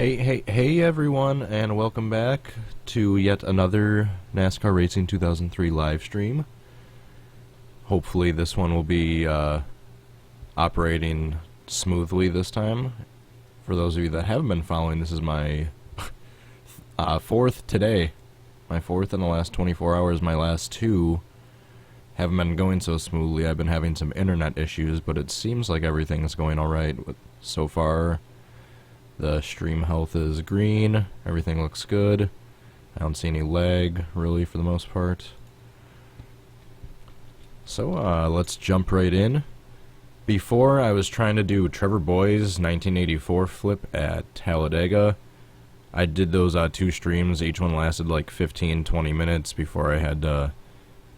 Hey everyone, and welcome back to yet another NASCAR Racing 2003 live stream. Hopefully this one will be operating smoothly this time. For those of you that haven't been following, this is my fourth today. My fourth in the last 24 hours. My last two haven't been going so smoothly. I've been having some internet issues, but it seems like everything's going alright so far. The stream health is green, everything looks good. I don't see any lag, really, for the most part. So, let's jump right in. Before, I was trying to do Trevor Boy's 1984 flip at Talladega. I did those two streams, each one lasted like 15-20 minutes before I had to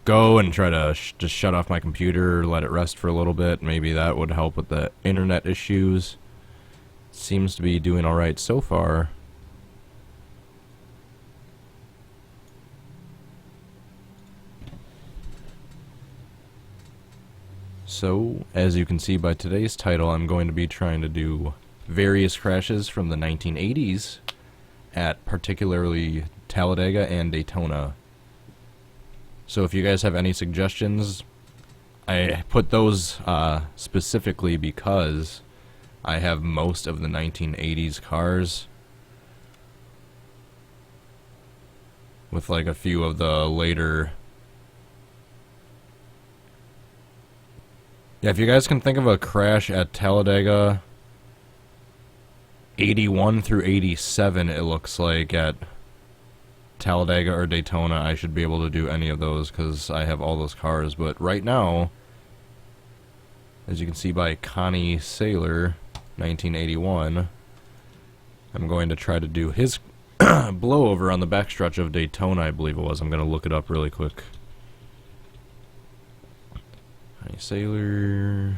go and try to just shut off my computer, let it rest for a little bit. Maybe that would help with the internet issues. Seems to be doing alright so far. So, as you can see by today's title, I'm going to be trying to do various crashes from the 1980s at particularly Talladega and Daytona. So if you guys have any suggestions, I put those specifically because I have most of the 1980s cars, with like a few of the later. Yeah, if you guys can think of a crash at Talladega 81 through 87, it looks like at Talladega or Daytona, I should be able to do any of those because I have all those cars. But right now, as you can see by Connie Saylor, 1981, I'm going to try to do his blowover on the backstretch of Daytona, I believe it was. I'm going to look it up really quick. Connie Saylor.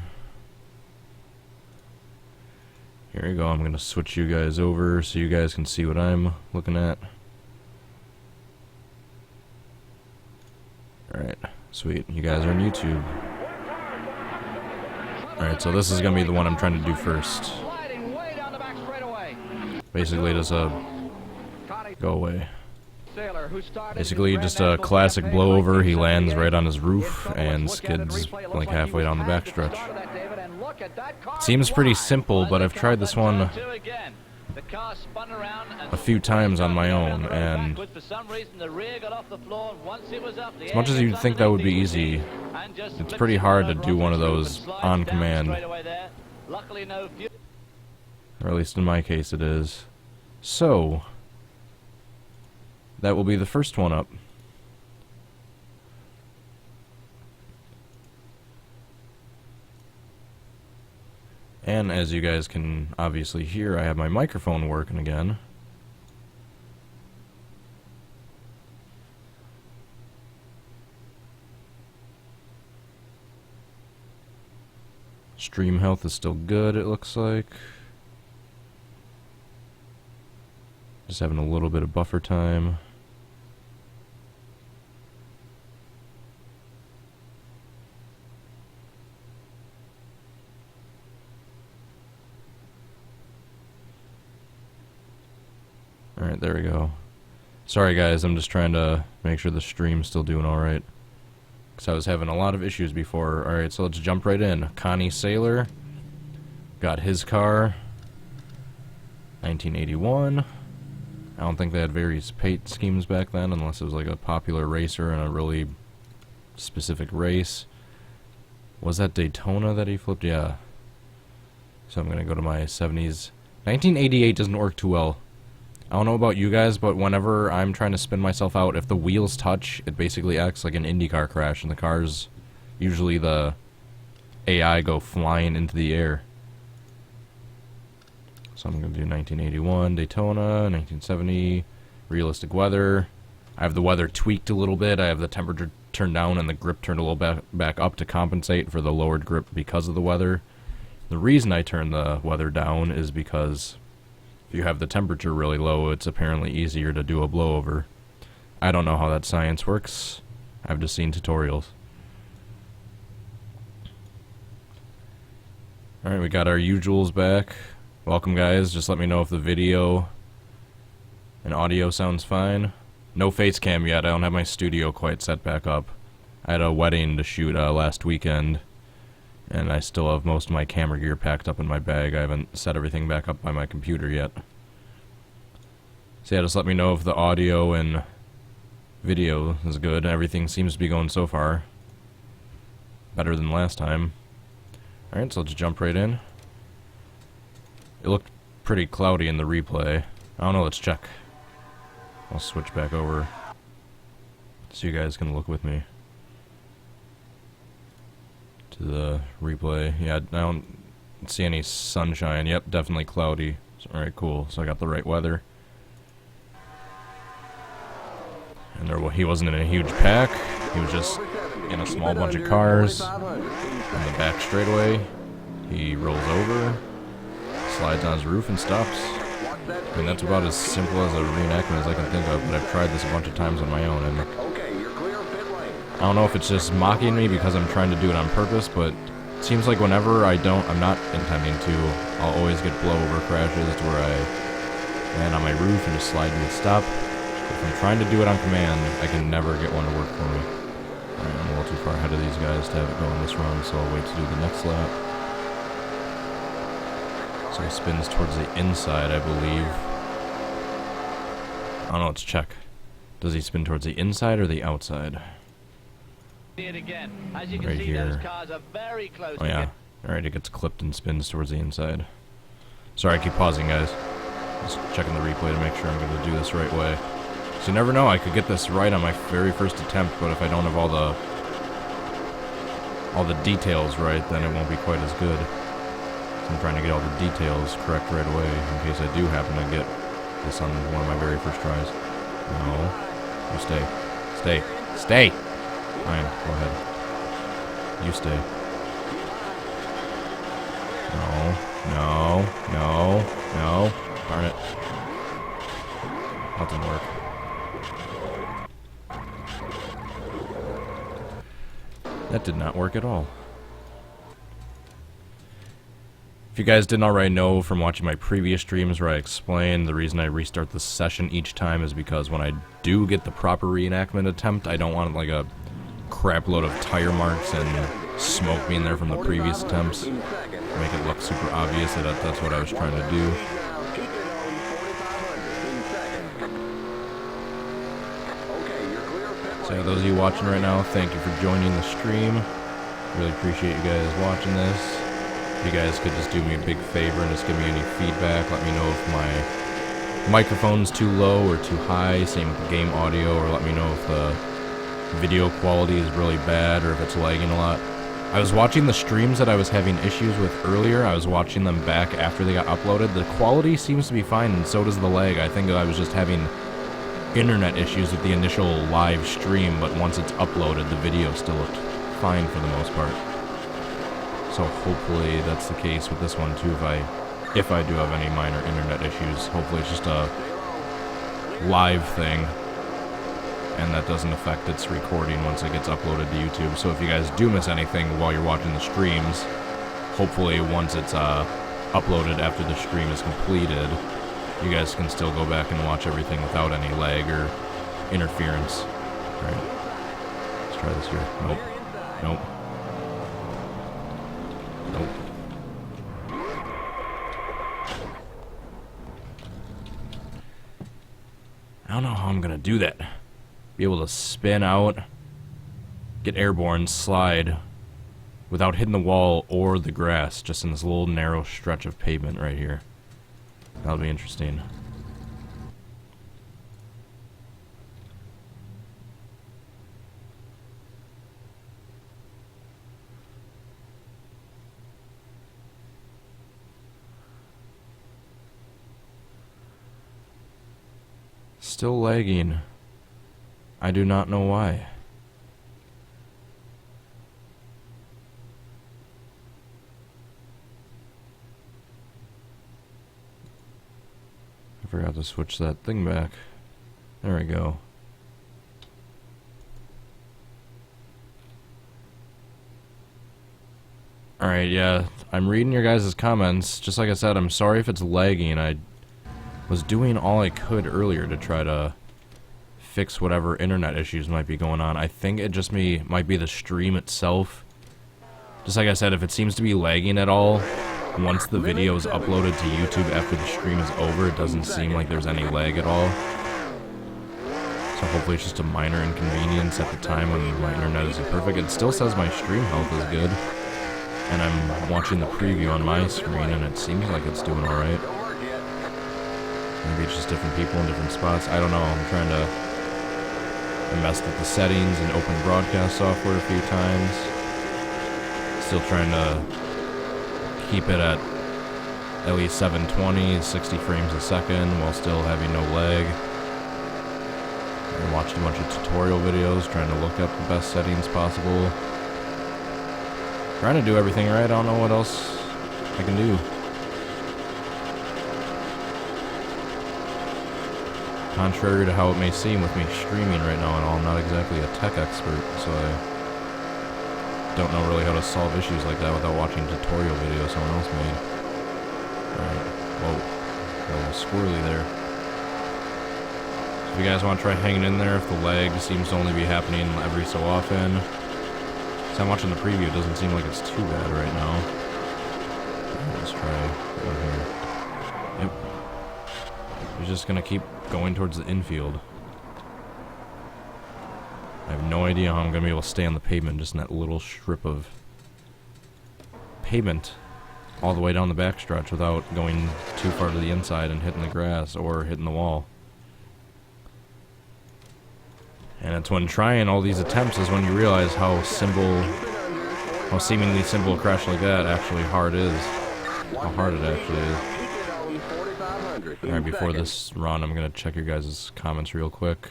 Here we go. I'm going to switch you guys over so you guys can see what I'm looking at. Alright, sweet. You guys are on YouTube. Alright, so this is going to be the one I'm trying to do first. Basically just go away. Basically just a classic blowover. He lands right on his roof and skids like halfway down the backstretch. Seems pretty simple, but I've tried this one a few times on my own, and as much as you'd think that would be easy, it's pretty hard to do one of those on command. Or at least in my case it is. So, that will be the first one up. And as you guys can obviously hear, I have my microphone working again. Stream health is still good, it looks like. Just having a little bit of buffer time. Alright, there we go. Sorry guys, I'm just trying to make sure the stream's still doing alright, because I was having a lot of issues before. Alright, so let's jump right in. Connie Saylor got his car. 1981. I don't think they had various paint schemes back then, unless it was like a popular racer in a really specific race. Was that Daytona that he flipped? Yeah. So I'm going to go to my 70s. 1988 doesn't work too well. I don't know about you guys, but whenever I'm trying to spin myself out, if the wheels touch, it basically acts like an IndyCar crash, and the cars, usually the AI, go flying into the air. So I'm going to do 1981, Daytona, 1970, realistic weather. I have the weather tweaked a little bit. I have the temperature turned down and the grip turned a little back up to compensate for the lowered grip because of the weather. The reason I turned the weather down is because if you have the temperature really low, it's apparently easier to do a blowover. I don't know how that science works. I've just seen tutorials. Alright, we got our usuals back. Welcome guys, just let me know if the video And audio sounds fine. No FaceCam yet. I don't have my studio quite set back up. I had a wedding to shoot last weekend, and I still have most of my camera gear packed up in my bag. I haven't set everything back up by my computer yet. So yeah, just let me know if the audio and video is good. Everything seems to be going so far better than last time. Alright, so let's jump right in. It looked pretty cloudy in the replay. I don't know, let's check. I'll switch back over so you guys can look with me to the replay. Yeah, I don't see any sunshine. Yep, definitely cloudy. Alright, cool. So I got the right weather. And he wasn't in a huge pack. He was just in a small bunch of cars in the back straightaway. He rolls over, slides on his roof, and stops. I mean, that's about as simple as a reenactment as I can think of, but I've tried this a bunch of times on my own, and I don't know if it's just mocking me because I'm trying to do it on purpose, but it seems like whenever I'm not intending to, I'll always get blowover crashes to where I land on my roof and just slide and stop. If I'm trying to do it on command, I can never get one to work for me. Alright, I'm a little too far ahead of these guys to have it go on this run, so I'll wait to do the next lap. So he spins towards the inside, I believe. I don't know, let's check. Does he spin towards the inside or the outside? Right here. Oh yeah. Alright, it gets clipped and spins towards the inside. Sorry, I keep pausing, guys. Just checking the replay to make sure I'm going to do this the right way. So you never know, I could get this right on my very first attempt, but if I don't have all the details right, then it won't be quite as good. So I'm trying to get all the details correct right away, in case I do happen to get this on one of my very first tries. No. You stay. Stay. Stay! Fine, go ahead. You stay. No. No. No. No. Darn it. That didn't work. That did not work at all. If you guys didn't already know from watching my previous streams where I explained the reason I restart the session each time is because when I do get the proper reenactment attempt, I don't want like a crap load of tire marks and smoke being there from the previous attempts. Make it look super obvious that that's what I was trying to do. So yeah, those of you watching right now, thank you for joining the stream. Really appreciate you guys watching this. If you guys could just do me a big favor and just give me any feedback, let me know if my microphone's too low or too high, same with the game audio, or let me know if the video quality is really bad or if it's lagging a lot. I was watching the streams that I was having issues with earlier. I was watching them back after they got uploaded. The quality seems to be fine, and so does the lag. I think that I was just having internet issues with the initial live stream, but once it's uploaded, the video still looked fine for the most part. So hopefully that's the case with this one too. If I do have any minor internet issues, hopefully it's just a live thing, and that doesn't affect its recording once it gets uploaded to YouTube. So if you guys do miss anything while you're watching the streams, hopefully once it's uploaded after the stream is completed, you guys can still go back and watch everything without any lag or interference. Alright, let's try this here. Nope. Nope. Nope. I don't know how I'm gonna do that. Be able to spin out, get airborne, slide, without hitting the wall or the grass, just in this little narrow stretch of pavement right here. That'll be interesting. Still lagging. I do not know why. I forgot to switch that thing back. There we go. Alright, yeah. I'm reading your guys' comments. Just like I said, I'm sorry if it's lagging. was doing all I could earlier to try to fix whatever internet issues might be going on. I think it just might be the stream itself. Just like I said, if it seems to be lagging at all, once the video is uploaded to YouTube after the stream is over, it doesn't seem like there's any lag at all. So hopefully it's just a minor inconvenience at the time when my internet isn't perfect. It still says my stream health is good. And I'm watching the preview on my screen and it seems like it's doing alright. Maybe it's just different people in different spots. I don't know. I messed with the settings and open broadcast software a few times. Still trying to keep it at least 720, 60 frames a second while still having no lag. I watched a bunch of tutorial videos trying to look up the best settings possible. Trying to do everything right. I don't know what else I can do. Contrary to how it may seem with me streaming right now and all, I'm not exactly a tech expert, so I don't know really how to solve issues like that without watching tutorial videos someone else made. Alright, whoa, got a little squirrely there. So if you guys want to try hanging in there, if the lag seems to only be happening every so often. So I'm watching the preview, it doesn't seem like it's too bad right now. Let's try one here. Yep. We're just gonna keep going towards the infield. I have no idea how I'm gonna be able to stay on the pavement, just in that little strip of pavement all the way down the backstretch without going too far to the inside and hitting the grass or hitting the wall. And it's when trying all these attempts is when you realize how seemingly simple a crash like that actually hard is. How hard it actually is. Alright, before this run, I'm gonna check your guys' comments real quick.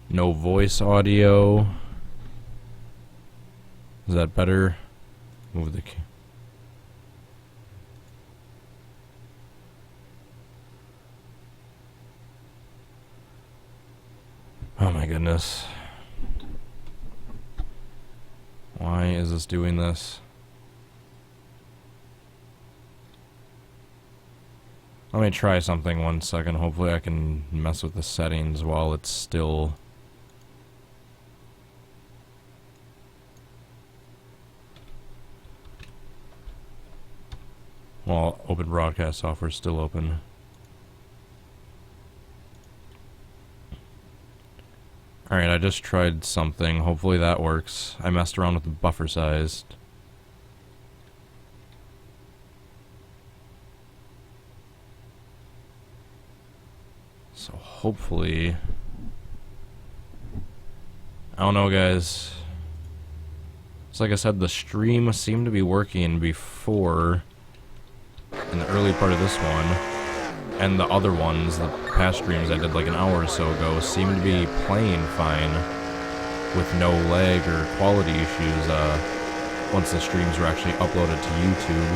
No voice audio. Is that better? Move the oh my goodness. Why is this doing this? Let me try something 1 second. Hopefully I can mess with the settings while it's still... Well, open broadcast software is still open. Alright, I just tried something. Hopefully that works. I messed around with the buffer size. So hopefully... I don't know, guys. It's like I said, the stream seemed to be working before in the early part of this one. And the other ones, the past streams I did like an hour or so ago, seem to be playing fine with no lag or quality issues once the streams were actually uploaded to YouTube.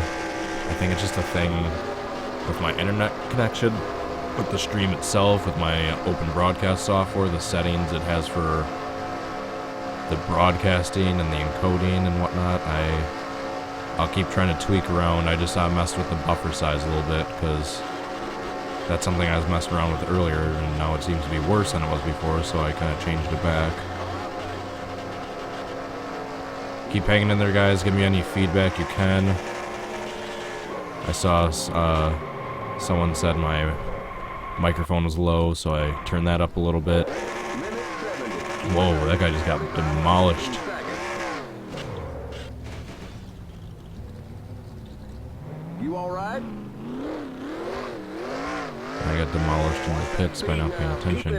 I think it's just a thing with my internet connection, with the stream itself, with my open broadcast software, the settings it has for the broadcasting and the encoding and whatnot. I'll keep trying to tweak around. I just messed with the buffer size a little bit because that's something I was messing around with earlier, and now it seems to be worse than it was before, so I kind of changed it back. Keep hanging in there, guys. Give me any feedback you can. I saw someone said my microphone was low, so I turned that up a little bit. Whoa, that guy just got demolished. You all right? I got demolished in the pits by not paying attention.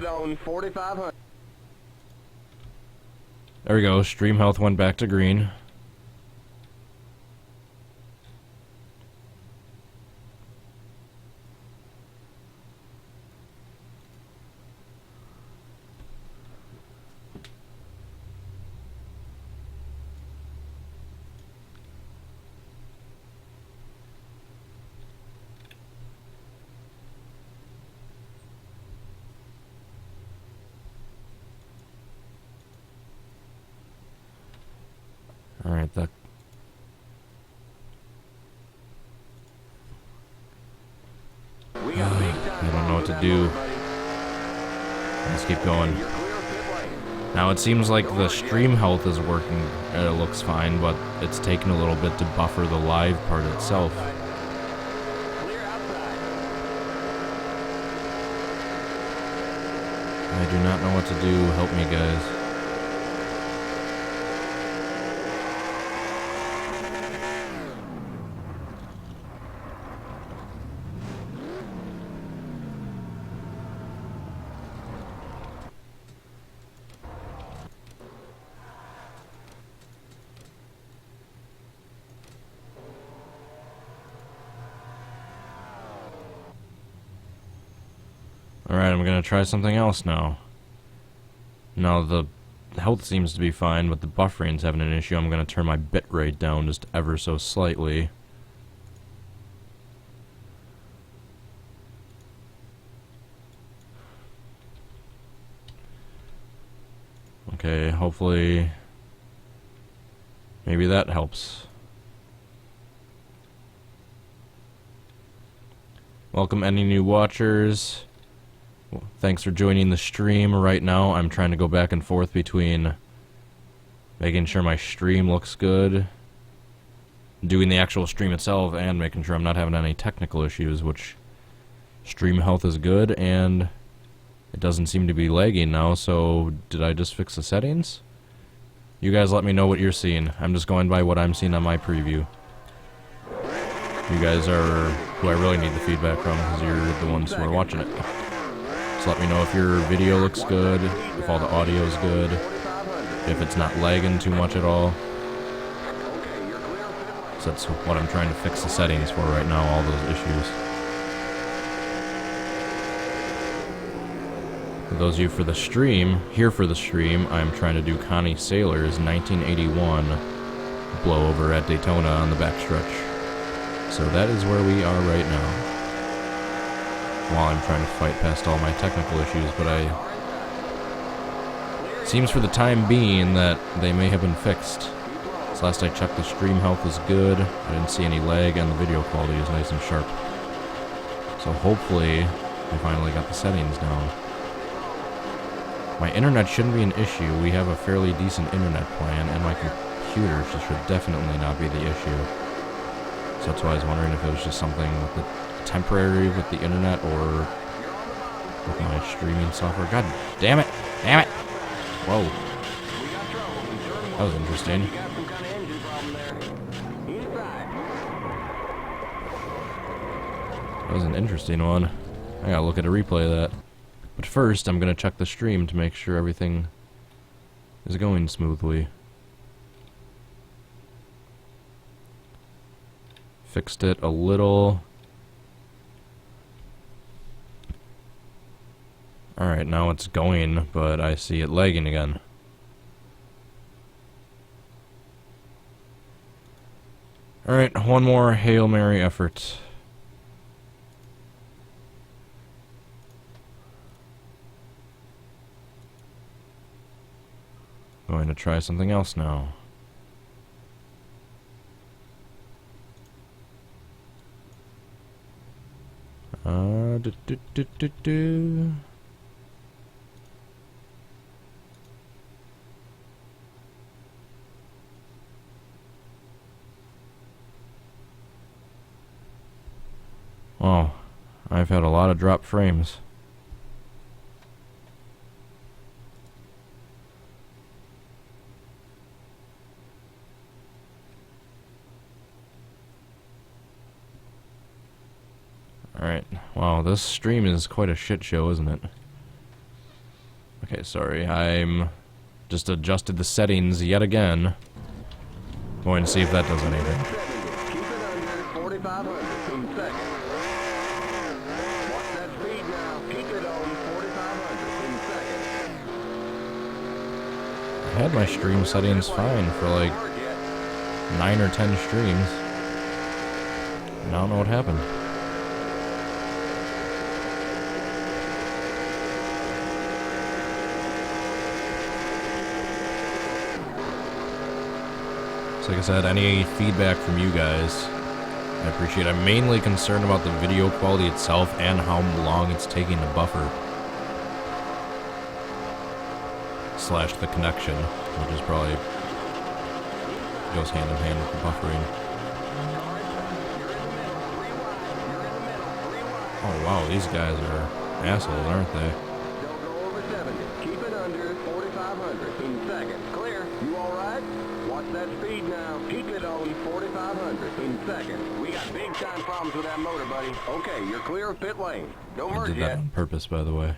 There we go. Stream health went back to green. I don't know what to do. Let's keep going. Now it seems like the stream health is working, it looks fine, but it's taking a little bit to buffer the live part itself. I do not know what to do. Help me, guys. Alright, I'm gonna try something else now. Now the health seems to be fine, but the buffering's having an issue. I'm gonna turn my bit rate down just ever so slightly. Okay, hopefully maybe that helps. Welcome any new watchers. Thanks for joining the stream. Right now I'm trying to go back and forth between making sure my stream looks good, doing the actual stream itself, and making sure I'm not having any technical issues, which stream health is good, and it doesn't seem to be lagging now. So did I just fix the settings? You guys let me know what you're seeing. I'm just going by what I'm seeing on my preview. You guys are who I really need the feedback from, because you're the ones who are watching it. So let me know if your video looks good, if all the audio is good, if it's not lagging too much at all. So that's what I'm trying to fix the settings for right now, all those issues. For those of you for the stream, I'm trying to do Connie Saylor's 1981 blowover at Daytona on the backstretch. So that is where we are right now. While I'm trying to fight past all my technical issues, but seems for the time being that they may have been fixed. So last I checked, the stream health is good. I didn't see any lag, and the video quality is nice and sharp. So hopefully I finally got the settings down. My internet shouldn't be an issue. We have a fairly decent internet plan, and my computer should definitely not be the issue. So that's why I was wondering if it was just something with the temporary with the internet or with my streaming software. God damn it! Damn it! Whoa. That was interesting. That was an interesting one. I gotta look at a replay of that. But first, I'm gonna check the stream to make sure everything is going smoothly. Fixed it a little. Alright, now it's going, but I see it lagging again. Alright, one more Hail Mary effort. Going to try something else now. Oh, I've had a lot of drop frames. Alright, wow, this stream is quite a shit show, isn't it? Okay, sorry, I'm just adjusted the settings yet again. Going to see if that does anything. Keep it under 4,500 in seconds. Watch that speed now. Keep it on 4,500 in seconds. I had my stream settings fine for like 9 or 10 streams. And I don't know what happened. So like I said, any feedback from you guys I appreciate it. I'm mainly concerned about the video quality itself and how long it's taking to buffer. Slash the connection, which is probably goes hand in hand with the buffering. Oh wow, these guys are assholes, aren't they? Don't go over 70. Keep it under 4,500 in seconds. Clear. You all right? Watch that speed now. Keep it on 4,500 in seconds. We got big time problems with that motor, buddy. Okay, you're clear of pit lane. Don't I merge did that yet. on purpose, by the way.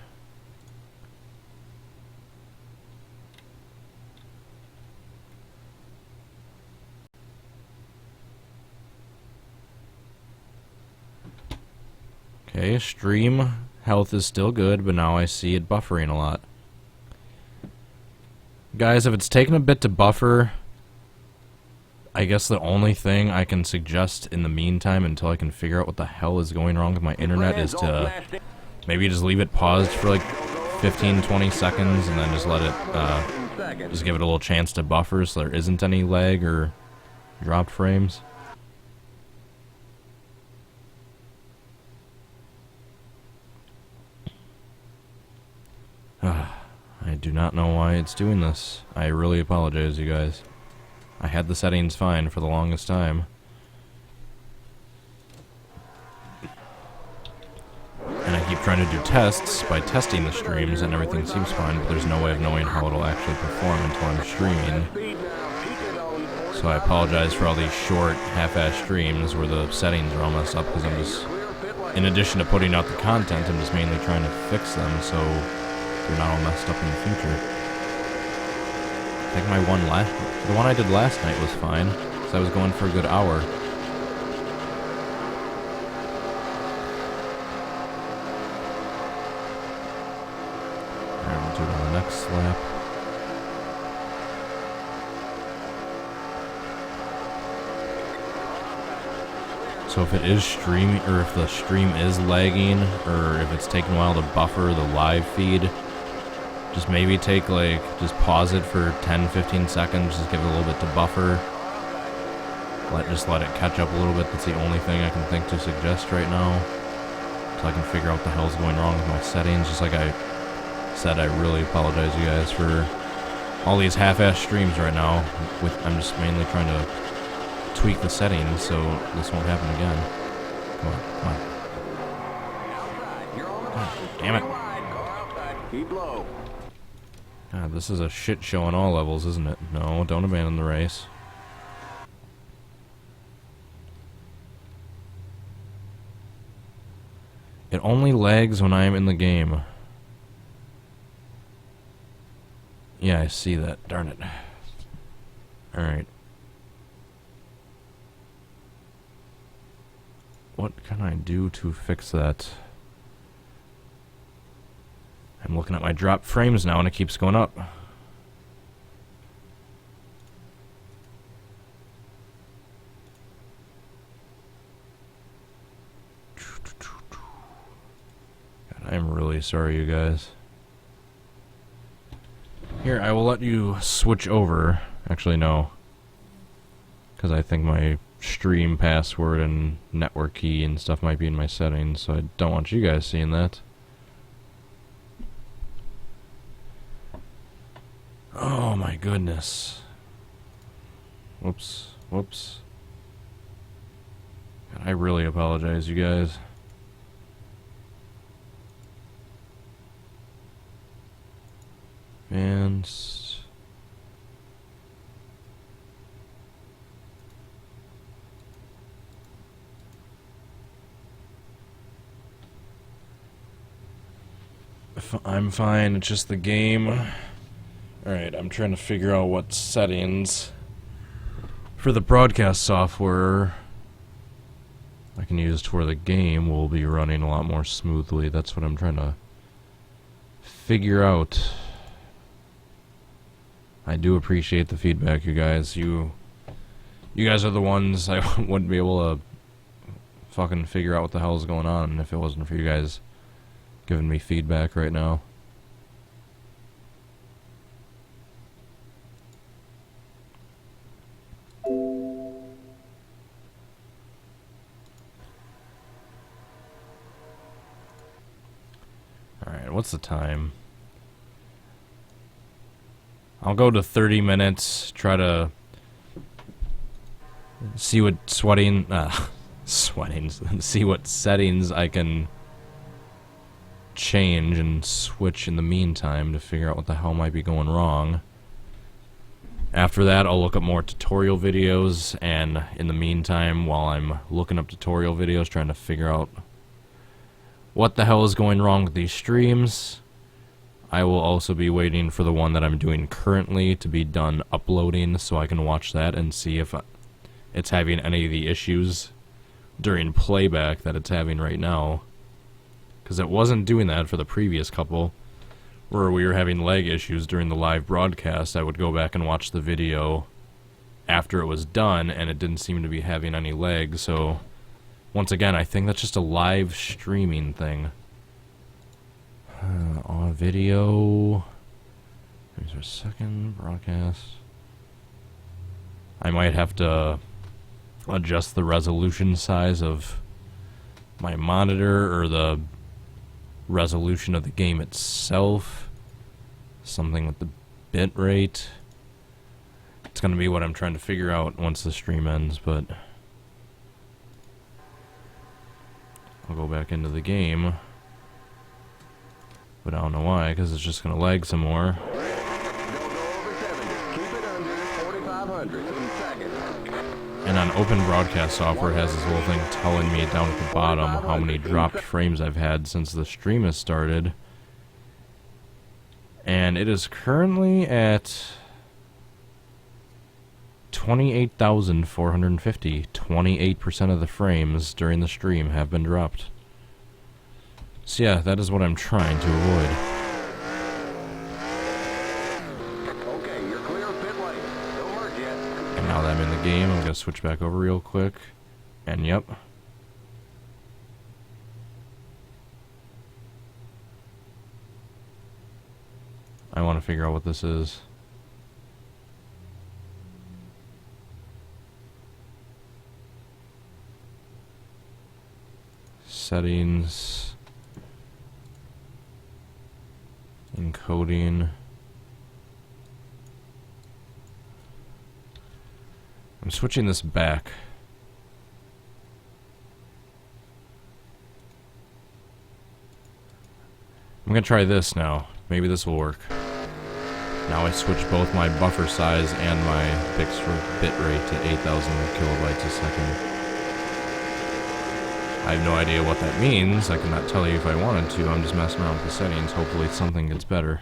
Okay, stream health is still good, but now I see it buffering a lot. Guys, if it's taking a bit to buffer, I guess the only thing I can suggest in the meantime until I can figure out what the hell is going wrong with my internet is to maybe just leave it paused for like 15-20 seconds and then just let it, just give it a little chance to buffer so there isn't any lag or dropped frames. I do not know why it's doing this. I really apologize, you guys. I had the settings fine for the longest time. And I keep trying to do tests by testing the streams and everything seems fine, but there's no way of knowing how it'll actually perform until I'm streaming. So I apologize for all these short, half-assed streams where the settings are all messed up because I'm just, in addition to putting out the content, I'm just mainly trying to fix them so they're not all messed up in the future. I think the one I did last night was fine, because I was going for a good hour. Alright, we'll do it on the next lap. So if it is streaming, or if the stream is lagging, or if it's taking a while to buffer the live feed, just maybe take like, just pause it for 10-15 seconds, just give it a little bit to buffer. Just let it catch up a little bit. That's the only thing I can think to suggest right now. So I can figure out what the hell's going wrong with my settings. Just like I said, I really apologize, you guys, for all these half-assed streams right now. I'm just mainly trying to tweak the settings so this won't happen again. Come on, come on. God damn it. Keep low. God, this is a shit show on all levels, isn't it? No, don't abandon the race. It only lags when I am in the game. Yeah, I see that. Darn it. Alright. What can I do to fix that? I'm looking at my drop frames now and it keeps going up. God, I'm really sorry, you guys. Here, I will let you switch over. Actually, no. Because I think my stream password and network key and stuff might be in my settings, so I don't want you guys seeing that. Oh my goodness. Whoops. Whoops. God, I really apologize, you guys. And I'm fine, it's just the game. Alright, I'm trying to figure out what settings for the broadcast software I can use to where the game will be running a lot more smoothly. That's what I'm trying to figure out. I do appreciate the feedback, you guys. You guys are the ones I wouldn't be able to fucking figure out what the hell is going on if it wasn't for you guys giving me feedback right now. Alright, what's the time? I'll go to 30 minutes, try to see what see what settings I can change and switch in the meantime to figure out what the hell might be going wrong. After that, I'll look up more tutorial videos, and in the meantime, while I'm looking up tutorial videos, trying to figure out what the hell is going wrong with these streams, I will also be waiting for the one that I'm doing currently to be done uploading so I can watch that and see if it's having any of the issues during playback that it's having right now. Because it wasn't doing that for the previous couple, where we were having lag issues during the live broadcast. I would go back and watch the video after it was done, and it didn't seem to be having any lag. So, once again, I think that's just a live streaming thing. On video. Here's our second broadcast. I might have to adjust the resolution size of my monitor, or the resolution of the game itself. Something with the bit rate. It's gonna be what I'm trying to figure out once the stream ends, but I'll go back into the game. But I don't know why, because it's just gonna lag some more. Don't go over 70. Keep it under 4,500 in seconds. And on Open Broadcast Software, it has this little thing telling me down at the bottom how many dropped frames I've had since the stream has started. And it is currently at 28,450. 28% of the frames during the stream have been dropped. So yeah, that is what I'm trying to avoid. Okay, you're clear of pit lane. Don't merge yet. And now that I'm in the game, I'm going to switch back over real quick. And yep. I want to figure out what this is. Settings. Encoding. I'm switching this back. I'm gonna try this now. Maybe this will work. Now I switch both my buffer size and my bit rate to 8,000 kilobytes a second. I have no idea what that means. I cannot tell you if I wanted to. I'm just messing around with the settings. Hopefully something gets better.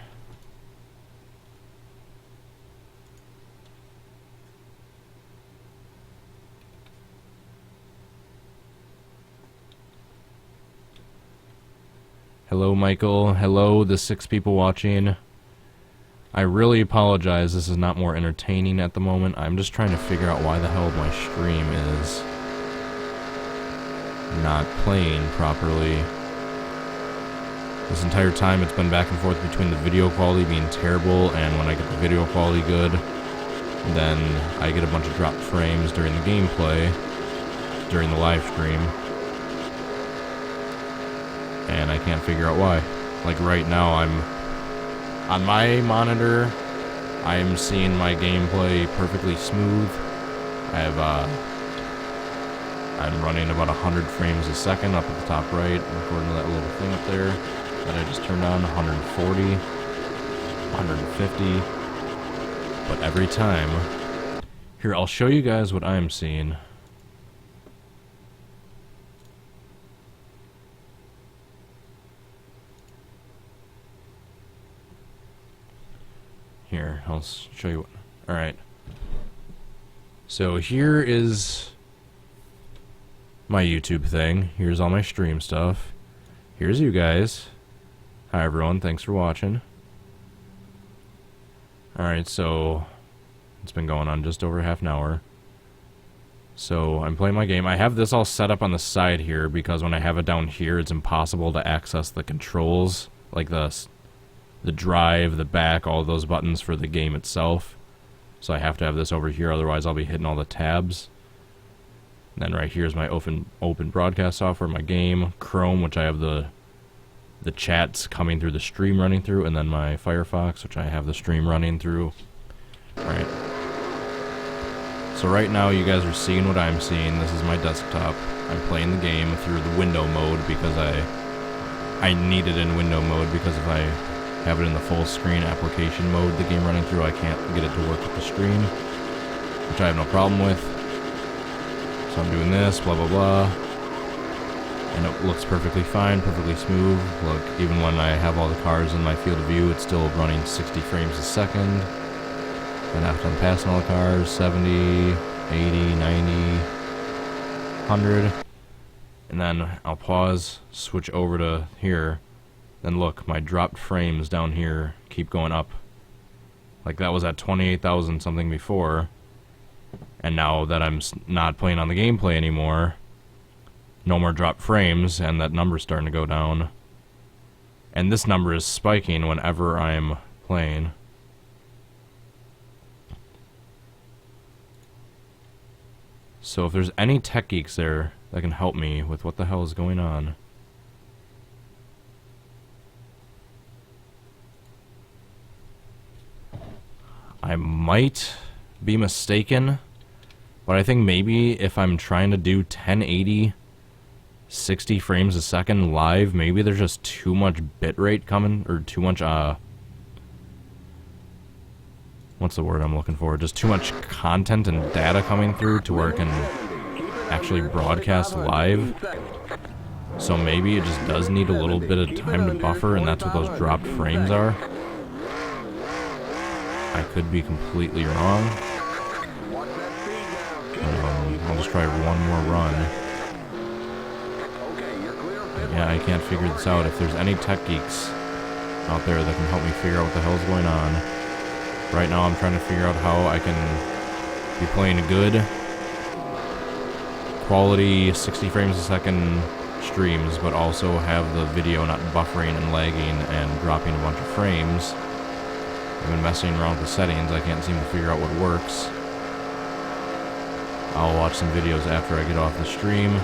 Hello, Michael. Hello, the 6 people watching. I really apologize. This is not more entertaining at the moment. I'm just trying to figure out why the hell my stream is not playing properly. This entire time it's been back and forth between the video quality being terrible, and when I get the video quality good, then I get a bunch of dropped frames during the gameplay, during the live stream, and I can't figure out why. Like right now, I'm on my monitor, I'm seeing my gameplay perfectly smooth. I'm running about 100 frames a second up at the top right, according to that little thing up there that I just turned on. 140, 150. But every time, here, I'll show you guys what I'm seeing. Here, I'll show you what. Alright. So here is my YouTube thing. Here's all my stream stuff. Here's you guys. Hi everyone, thanks for watching. Alright, so it's been going on just over half an hour. So I'm playing my game. I have this all set up on the side here because when I have it down here, it's impossible to access the controls, like the drive, the back, all those buttons for the game itself. So I have to have this over here, otherwise I'll be hitting all the tabs. And then right here is my open broadcast software, my game, Chrome, which I have the the chat's coming through the stream running through, and then my Firefox, which I have the stream running through. Alright. So right now you guys are seeing what I'm seeing. This is my desktop. I'm playing the game through the window mode because I need it in window mode, because if I have it in the full screen application mode, the game running through, I can't get it to work with the stream, which I have no problem with. So I'm doing this, blah blah blah, and it looks perfectly fine, perfectly smooth. Look, even when I have all the cars in my field of view, it's still running 60 frames a second. And after I'm passing all the cars, 70, 80, 90, 100, and then I'll pause, switch over to here, then look, my dropped frames down here keep going up. Like that was at 28,000 something before, and now that I'm not playing on the gameplay anymore, no more dropped frames, and that number's starting to go down. And this number is spiking whenever I'm playing. So if there's any tech geeks there that can help me with what the hell is going on. I might be mistaken, but I think maybe if I'm trying to do 1080 60 frames a second live, maybe there's just too much bitrate coming, or too much what's the word I'm looking for? Just too much content and data coming through to where it can actually broadcast live. So maybe it just does need a little bit of time to buffer, and that's what those dropped frames are. I could be completely wrong. I'll just try one more run. Yeah, I can't figure this out. If there's any tech geeks out there that can help me figure out what the hell's going on. Right now I'm trying to figure out how I can be playing a good quality 60 frames a second streams, but also have the video not buffering and lagging and dropping a bunch of frames. I've been messing around with the settings. I can't seem to figure out what works. I'll watch some videos after I get off the stream.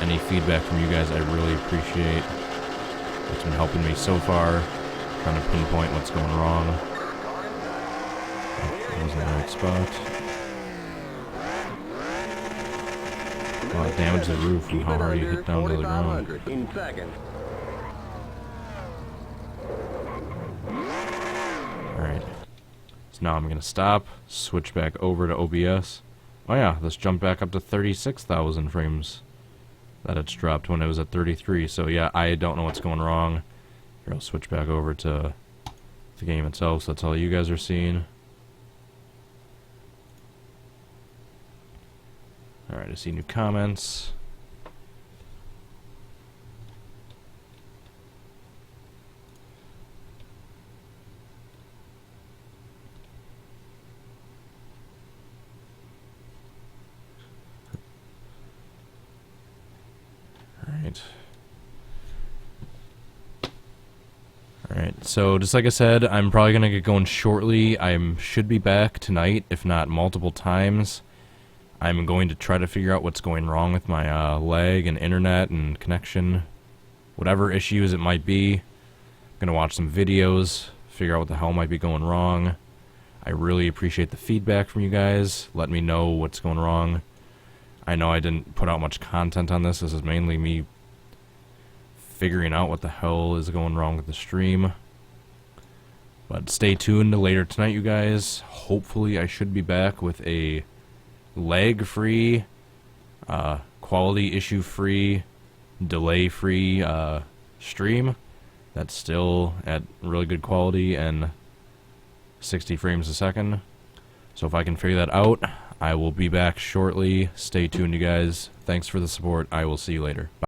Any feedback from you guys I really appreciate. It's been helping me so far, trying to pinpoint what's going wrong. That was in the right spot. Oh, it damaged the roof from how hard you hit down to the ground. Alright. So now I'm going to stop, switch back over to OBS. Oh yeah, let's jump back up to 36,000 frames that it's dropped when it was at 33. So yeah, I don't know what's going wrong. Here, I'll switch back over to the game itself, so that's all you guys are seeing. Alright, I see new comments. Alright, so just like I said, I'm probably going to get going shortly. I should be back tonight, if not multiple times. I'm going to try to figure out what's going wrong with my lag and internet and connection. Whatever issues it might be. I'm going to watch some videos, figure out what the hell might be going wrong. I really appreciate the feedback from you guys. Let me know what's going wrong. I know I didn't put out much content on this. This is mainly me figuring out what the hell is going wrong with the stream. But stay tuned later tonight, you guys. Hopefully I should be back with a lag-free, quality issue-free, delay-free stream that's still at really good quality and 60 frames a second. So if I can figure that out, I will be back shortly. Stay tuned, you guys. Thanks for the support. I will see you later. Bye.